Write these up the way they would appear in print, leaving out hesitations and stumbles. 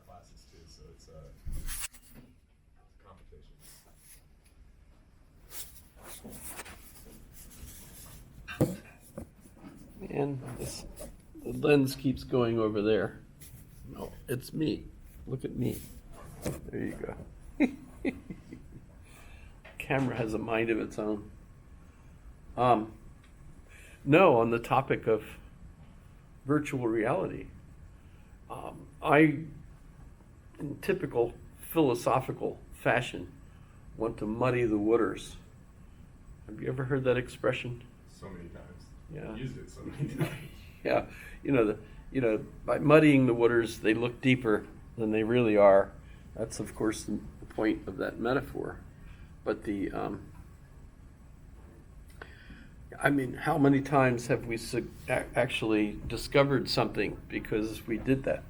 classes too, so it's a competition. And the lens keeps going over there. No, it's me. Look at me. There you go. Camera has a mind of its own. No, on the topic of virtual reality, I, in typical philosophical fashion, want to muddy the waters. Have you ever heard that expression? So many times. Yeah. I've used it so many times. Yeah, by muddying the waters, they look deeper than they really are. That's, of course, the point of that metaphor. But how many times have we actually discovered something because we did that?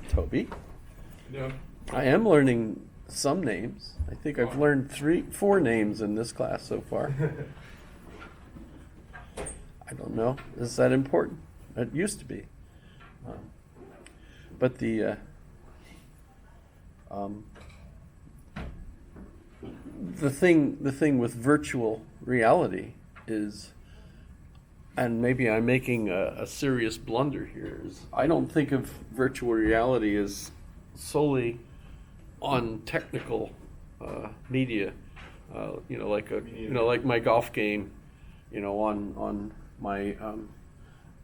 Toby? Yeah. I am learning some names. I think I've learned 4 names in this class so far. I don't know. Is that important? It used to be. But the thing with virtual reality is, and maybe I'm making a serious blunder here, is I don't think of virtual reality as solely on technical media, like my golf game, on my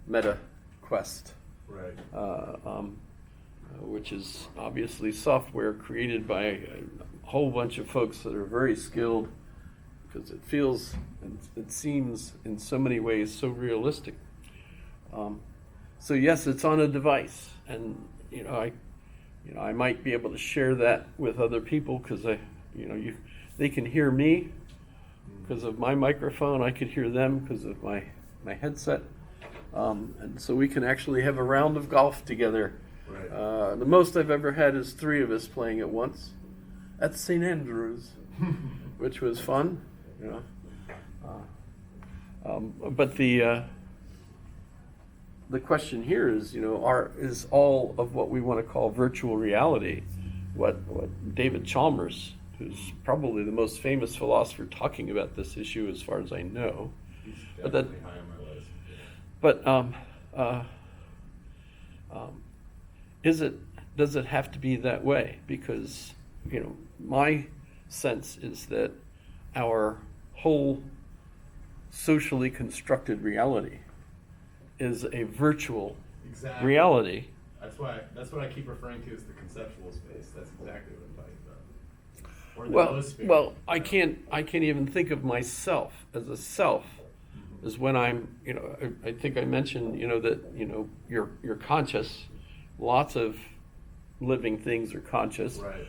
Meta Quest, Right. which is obviously software created by a whole bunch of folks that are very skilled, because it feels and it seems in so many ways so realistic. So yes, it's on a device, and I might be able to share that with other people because they can hear me because of my microphone. I could hear them because of my headset, and so we can actually have a round of golf together. Right. The most I've ever had is 3 of us playing at once at St. Andrews, which was fun. But the question here is, is all of what we want to call virtual reality, what David Chalmers, who's probably the most famous philosopher talking about this issue as far as I know. He's But definitely high on my list. But does it have to be that way? Because my sense is that our whole socially constructed reality is a virtual Exactly. reality. That's what I keep referring to as the conceptual space. That's exactly what I'm talking about. Or the noosphere. Well, I can't even think of myself as a self. Is when I'm, I think I mentioned, that you're conscious. Lots of living things are conscious. Right.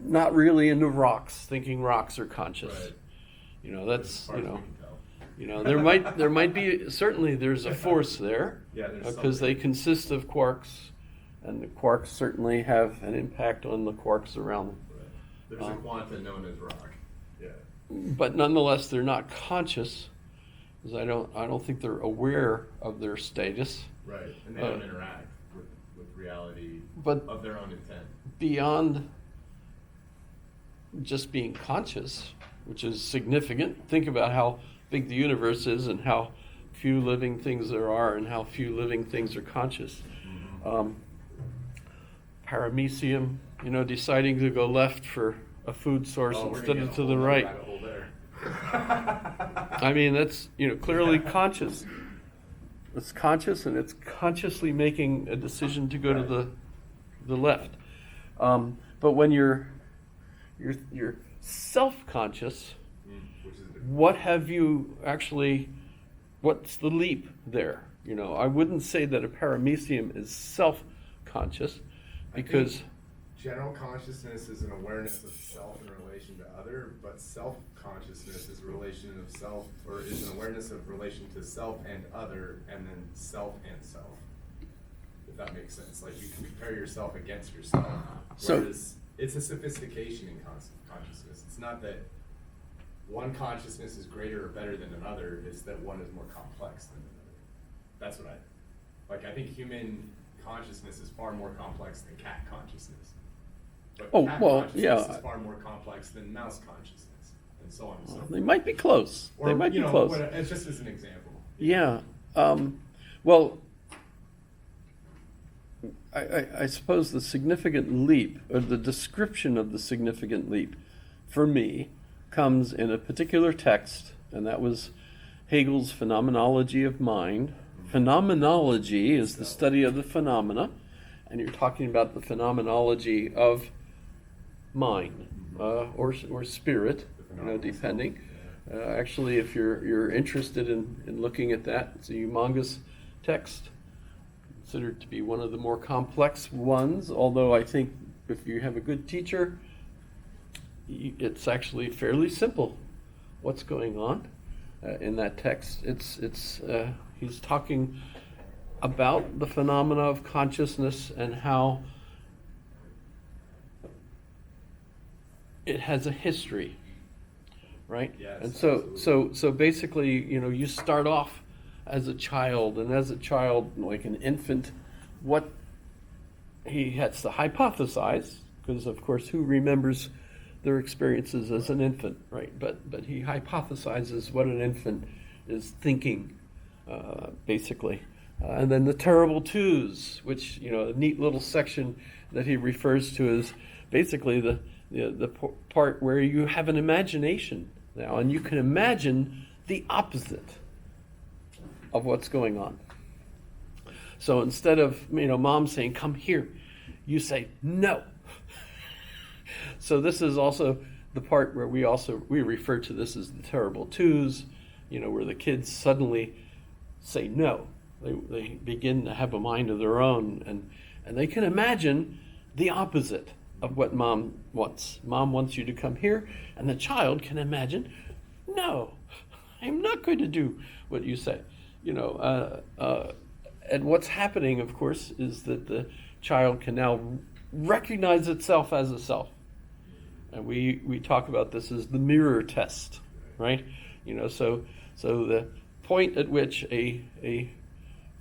Not really into rocks, thinking rocks are conscious. Right. That's As far as we can tell. there might be, certainly there's a force there. Yeah, there's Because they something. consist of quarks, and the quarks certainly have an impact on the quarks around them. Right. There's a quanta known as rock. Yeah. But nonetheless, they're not conscious, because I don't think they're aware of their status. Right. And they don't interact with reality But of their own intent. beyond just being conscious, which is significant. Think about how big the universe is and how few living things there are and how few living things are conscious. Paramecium, deciding to go left for a food source instead of to the right. I mean, that's clearly conscious. It's conscious, and it's consciously making a decision to go to the left. But when you're self-conscious, what have you actually? What's the leap there? I wouldn't say that a paramecium is self-conscious, because General consciousness is an awareness of self in relation to other, but self-consciousness is a relation of self, or is an awareness of relation to self and other, and then self and self. If that makes sense. Like you can compare yourself against yourself. So- Whereas it's a sophistication in consciousness. It's not that one consciousness is greater or better than another, it's that one is more complex than another. That's what I think human consciousness is far more complex than cat consciousness. But Oh, cat well, consciousness yeah. is far more complex than mouse consciousness, and so on and so forth. They might be close. Or, They might be close. It's just as an example. Yeah. Well, I suppose the significant leap, or the description of the significant leap, for me, comes in a particular text, and that was Hegel's Phenomenology of Mind. Phenomenology is the study of the phenomena, and you're talking about the phenomenology of mind, or spirit, depending. Actually, if you're interested in looking at that, it's a humongous text, considered to be one of the more complex ones, although I think if you have a good teacher, it's actually fairly simple what's going on in that text. He's talking about the phenomena of consciousness and how it has a history, right? Yes, and absolutely. so basically, you start off as a child, and as a child, like an infant, what he has to hypothesize, because of course, who remembers their experiences as an infant, right? But he hypothesizes what an infant is thinking, basically. And then the terrible twos, which, a neat little section that he refers to as basically the part where you have an imagination now, and you can imagine the opposite of what's going on. So instead of, mom saying, come here, you say, no. So this is also the part where we refer to this as the terrible twos, where the kids suddenly say no. They begin to have a mind of their own, and they can imagine the opposite of what mom wants. Mom wants you to come here, and the child can imagine, no, I'm not going to do what you say. And what's happening, of course, is that the child can now recognize itself as a self. And we talk about this as the mirror test, right? So the point at which a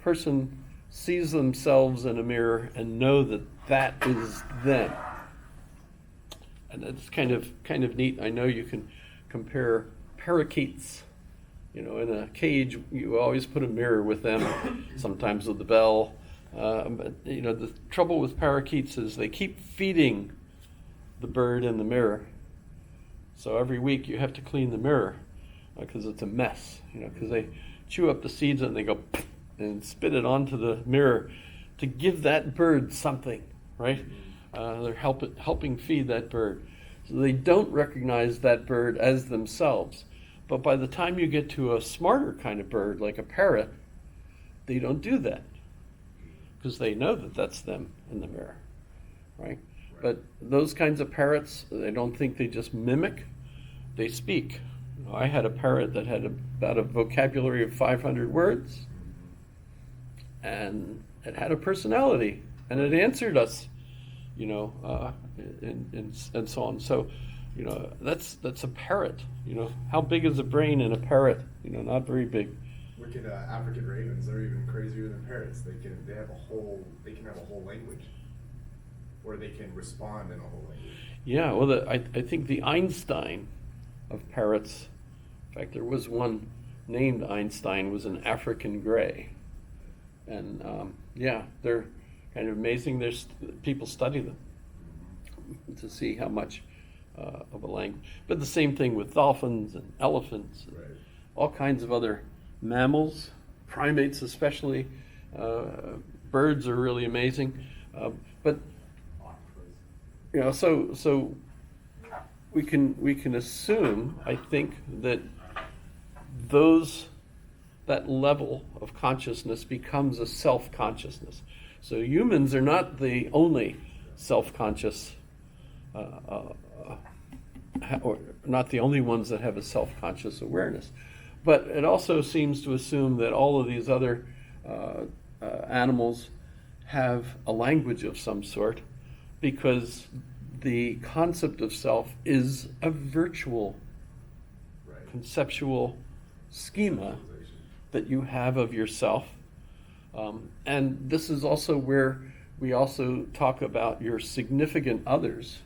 person sees themselves in a mirror and know that is them. And it's kind of neat. I know you can compare parakeets. In a cage, you always put a mirror with them, sometimes with the bell. But the trouble with parakeets is they keep feeding the bird in the mirror. So every week you have to clean the mirror because it's a mess. Because they chew up the seeds and they go and spit it onto the mirror to give that bird something, right? They're helping feed that bird. So they don't recognize that bird as themselves. But by the time you get to a smarter kind of bird, like a parrot, they don't do that because they know that that's them in the mirror, right? But those kinds of parrots, I don't think they just mimic, they speak. I had a parrot that had about a vocabulary of 500 words, and it had a personality, and it answered us, and so on. So, that's a parrot. How big is a brain in a parrot? Not very big. Look at African ravens. They're even crazier than parrots. They can have a whole language, or they can respond in a whole language. Yeah. Well, I think the Einstein of parrots. In fact, there was one named Einstein, was an African gray, and they're kind of amazing. People study them to see how much of a language. But the same thing with dolphins and elephants, and Right. all kinds of other mammals, primates especially. Birds are really amazing. But so we can assume, I think, that that level of consciousness becomes a self-consciousness. So humans are not the only self-conscious, or not the only ones that have a self-conscious awareness. But it also seems to assume that all of these other animals have a language of some sort, because the concept of self is a virtual, Right. conceptual schema that you have of yourself, And this is also where we also talk about your significant others,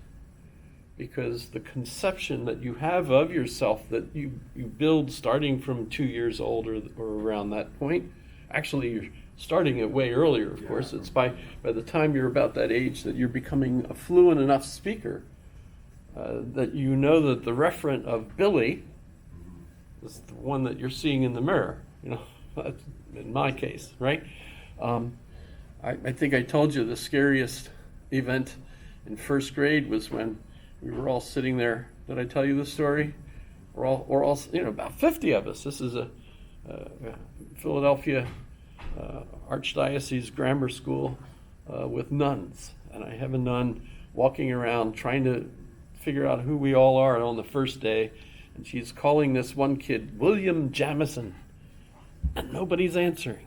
because the conception that you have of yourself that you build starting from 2 years old or around that point, actually you're starting it way earlier, of course. It's by the time you're about that age that you're becoming a fluent enough speaker that you know that the referent of Billy is the one that you're seeing in the mirror, that's in my case, right? I think I told you the scariest event in first grade was when we were all sitting there. Did I tell you the story? We're all about 50 of us. This is a Philadelphia Archdiocese grammar school with nuns. And I have a nun walking around trying to figure out who we all are on the first day. And she's calling this one kid William Jamison. And nobody's answering.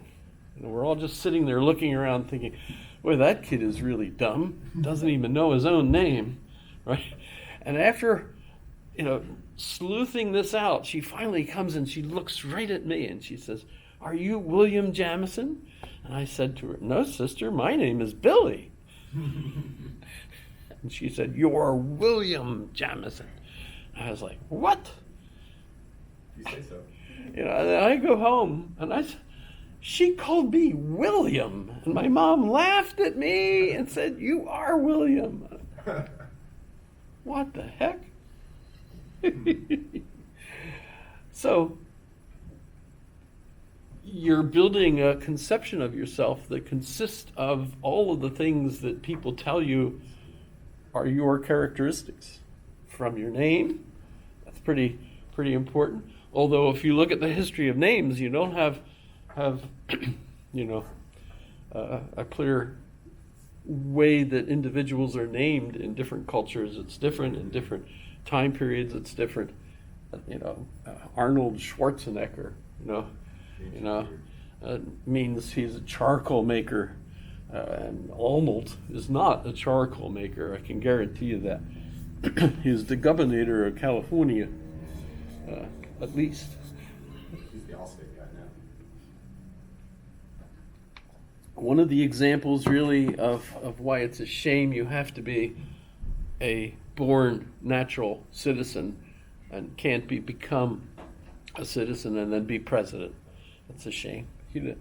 And we're all just sitting there looking around thinking, boy, that kid is really dumb. Doesn't even know his own name, right? And after, sleuthing this out, she finally comes and she looks right at me and she says, "Are you William Jamison?" And I said to her, "No, sister, my name is Billy." And she said, "You're William Jamison." I was like, "What?" You say so. And I go home and she called me William. And my mom laughed at me and said, "You are William." What the heck? So you're building a conception of yourself that consists of all of the things that people tell you are your characteristics. From your name, that's pretty important. Although if you look at the history of names, you don't have a clear way that individuals are named in different cultures. It's different in different time periods. It's different. Arnold Schwarzenegger, means he's a charcoal maker, and Arnold is not a charcoal maker. I can guarantee you that. He's the governor of California, at least. He's the Allstate guy now. One of the examples really of why it's a shame you have to be a born natural citizen and can't become a citizen and then be president. That's a shame.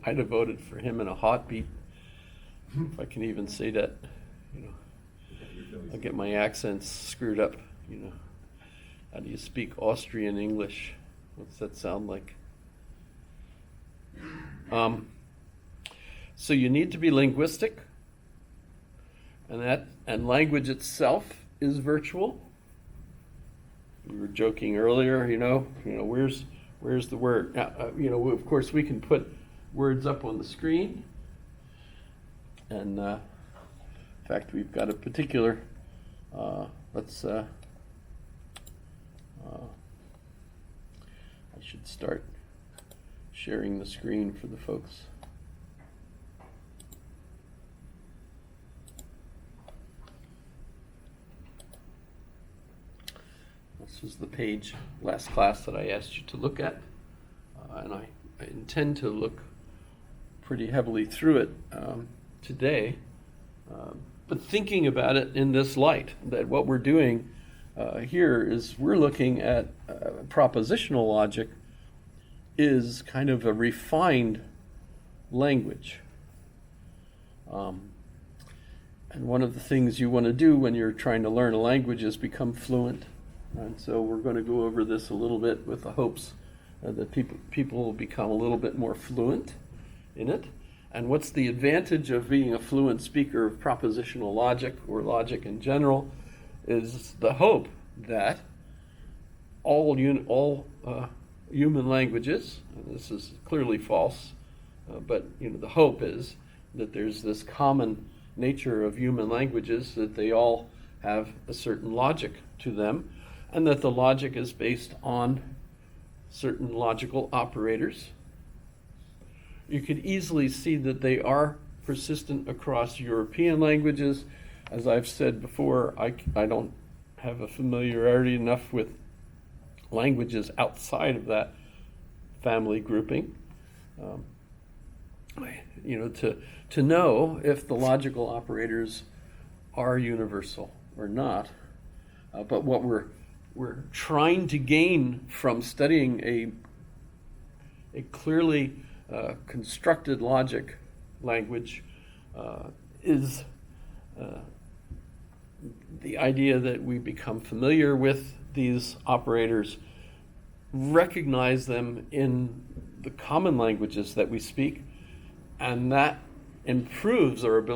I'd have voted for him in a heartbeat, if I can even say that. I'll get my accents screwed up. How do you speak Austrian English? What's that sound like? So you need to be linguistic, and language itself is virtual. We were joking earlier, where's the word? Now, of course we can put words up on the screen, and in fact we've got a particular. I should start sharing the screen for the folks. This is the page last class that I asked you to look at, and I intend to look pretty heavily through it today, but thinking about it in this light, that what we're doing here is we're looking at propositional logic is kind of a refined language. And one of the things you want to do when you're trying to learn a language is become fluent. And so we're going to go over this a little bit with the hopes that people will become a little bit more fluent in it. And what's the advantage of being a fluent speaker of propositional logic or logic in general is the hope that all human languages, and this is clearly false, but the hope is that there's this common nature of human languages, that they all have a certain logic to them, and that the logic is based on certain logical operators. You could easily see that they are persistent across European languages. As I've said before, I don't have a familiarity enough with languages outside of that family grouping. to know if the logical operators are universal or not. But what we're trying to gain from studying a clearly constructed logic language is the idea that we become familiar with these operators, recognize them in the common languages that we speak, and that improves our ability